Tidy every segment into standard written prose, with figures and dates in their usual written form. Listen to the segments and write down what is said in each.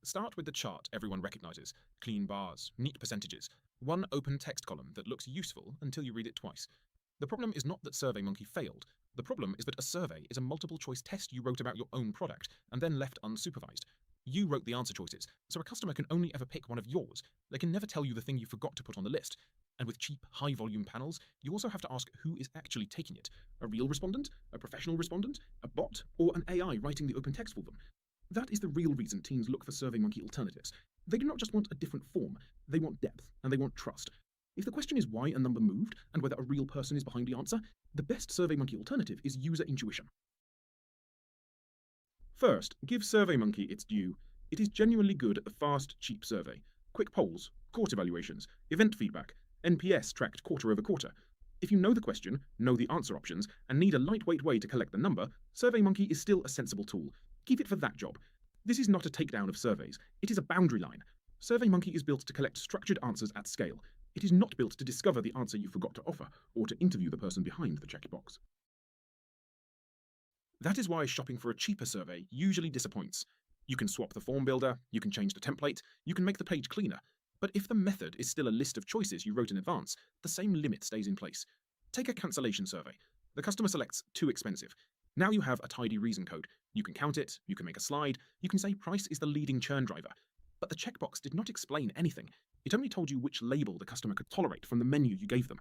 Start with the chart everyone recognizes: clean bars, neat percentages, one open text column that looks useful until you read it twice. The problem is not that SurveyMonkey failed. The problem is that a survey is a multiple-choice test you wrote about your own product and then left unsupervised. You wrote the answer choices, so a customer can only ever pick one of yours. They can never tell you the thing you forgot to put on the list. And with cheap, high-volume panels, you also have to ask who is actually taking it: a real respondent, a professional respondent, a bot, or an AI writing the open text for them. That is the real reason teams look for SurveyMonkey alternatives. They do not just want a different form, they want depth, and they want trust. If the question is why a number moved, and whether a real person is behind the answer, the best SurveyMonkey alternative is user intuition. First, give SurveyMonkey its due. It is genuinely good at the fast, cheap survey. Quick polls, court evaluations, event feedback, NPS tracked quarter over quarter. If you know the question, know the answer options, and need a lightweight way to collect the number, SurveyMonkey is still a sensible tool. Keep it for that job. This is not a takedown of surveys. It is a boundary line. SurveyMonkey is built to collect structured answers at scale. It is not built to discover the answer you forgot to offer, or to interview the person behind the checkbox. That is why shopping for a cheaper survey usually disappoints. You can swap the form builder, you can change the template, you can make the page cleaner. But if the method is still a list of choices you wrote in advance, the same limit stays in place. Take a cancellation survey. The customer selects too expensive. Now you have a tidy reason code. You can count it, you can make a slide, you can say price is the leading churn driver. But the checkbox did not explain anything. It only told you which label the customer could tolerate from the menu you gave them.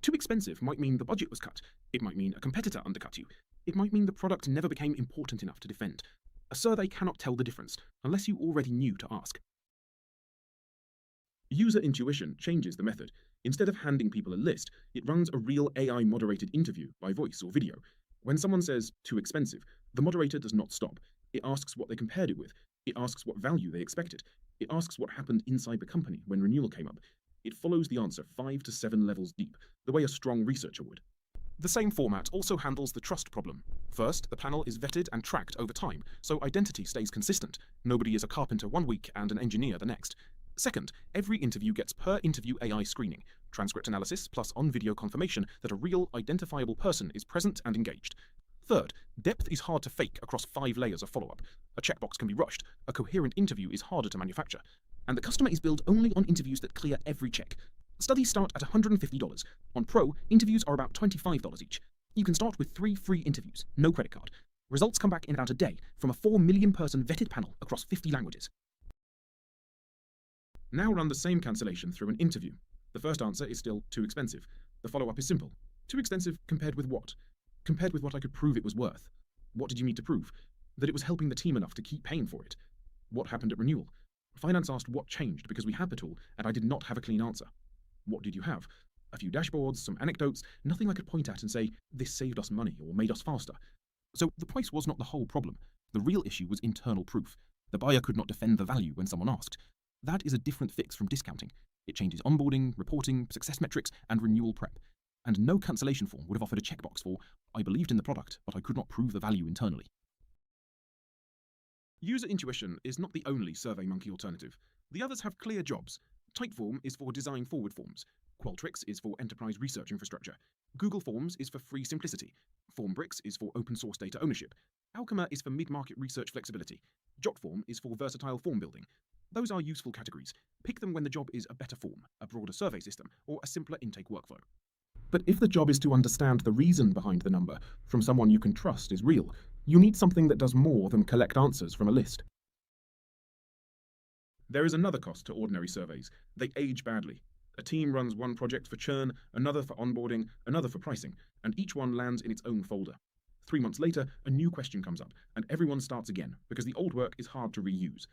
Too expensive might mean the budget was cut. It might mean a competitor undercut you. It might mean the product never became important enough to defend. A survey cannot tell the difference, unless you already knew to ask. User intuition changes the method. Instead of handing people a list, it runs a real AI-moderated interview by voice or video. When someone says, too expensive, the moderator does not stop. It asks what they compared it with. It asks what value they expected. It asks what happened inside the company when renewal came up. It follows the answer 5 to 7 levels deep, the way a strong researcher would. The same format also handles the trust problem. First, the panel is vetted and tracked over time, so identity stays consistent. Nobody is a carpenter one week and an engineer the next. Second, every interview gets per-interview AI screening, transcript analysis plus on-video confirmation that a real, identifiable person is present and engaged. Third, depth is hard to fake across 5 layers of follow-up. A checkbox can be rushed, a coherent interview is harder to manufacture, and the customer is billed only on interviews that clear every check. Studies start at $150. On Pro, interviews are about $25 each. You can start with 3 free interviews, no credit card. Results come back in about a day from a 4 million person vetted panel across 50 languages. Now run the same cancellation through an interview. The first answer is still too expensive. The follow-up is simple. Too expensive compared with what? Compared with what I could prove it was worth. What did you need to prove? That it was helping the team enough to keep paying for it. What happened at renewal? Finance asked what changed because we had the tool and I did not have a clean answer. What did you have? A few dashboards, some anecdotes, nothing I could point at and say, this saved us money or made us faster. So the price was not the whole problem. The real issue was internal proof. The buyer could not defend the value when someone asked. That is a different fix from discounting. It changes onboarding, reporting, success metrics, and renewal prep. And no cancellation form would have offered a checkbox for, I believed in the product, but I could not prove the value internally. User intuition is not the only SurveyMonkey alternative. The others have clear jobs. Typeform is for design forward forms. Qualtrics is for enterprise research infrastructure. Google Forms is for free simplicity. Formbricks is for open source data ownership. Alchemer is for mid-market research flexibility. Jotform is for versatile form building. Those are useful categories. Pick them when the job is a better form, a broader survey system, or a simpler intake workflow. But if the job is to understand the reason behind the number from someone you can trust is real, you need something that does more than collect answers from a list. There is another cost to ordinary surveys. They age badly. A team runs one project for churn, another for onboarding, another for pricing, and each one lands in its own folder. 3 months later, a new question comes up, and everyone starts again, because the old work is hard to reuse.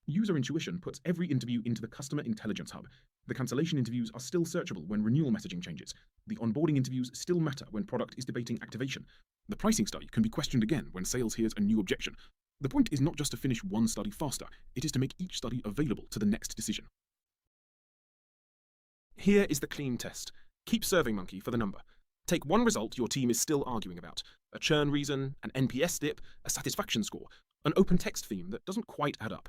User intuition puts every interview into the customer intelligence hub. The cancellation interviews are still searchable when renewal messaging changes. The onboarding interviews still matter when product is debating activation. The pricing study can be questioned again when sales hears a new objection. The point is not just to finish one study faster, it is to make each study available to the next decision. Here is the clean test. Keep SurveyMonkey for the number. Take one result your team is still arguing about. A churn reason, an NPS dip, a satisfaction score, an open text theme that doesn't quite add up.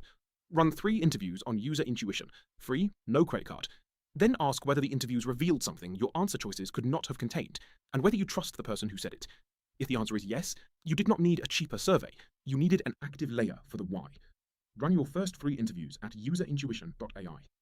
Run 3 interviews on user intuition, free, no credit card. Then ask whether the interviews revealed something your answer choices could not have contained, and whether you trust the person who said it. If the answer is yes, you did not need a cheaper survey. You needed an active layer for the why. Run your first free interviews at userintuition.ai.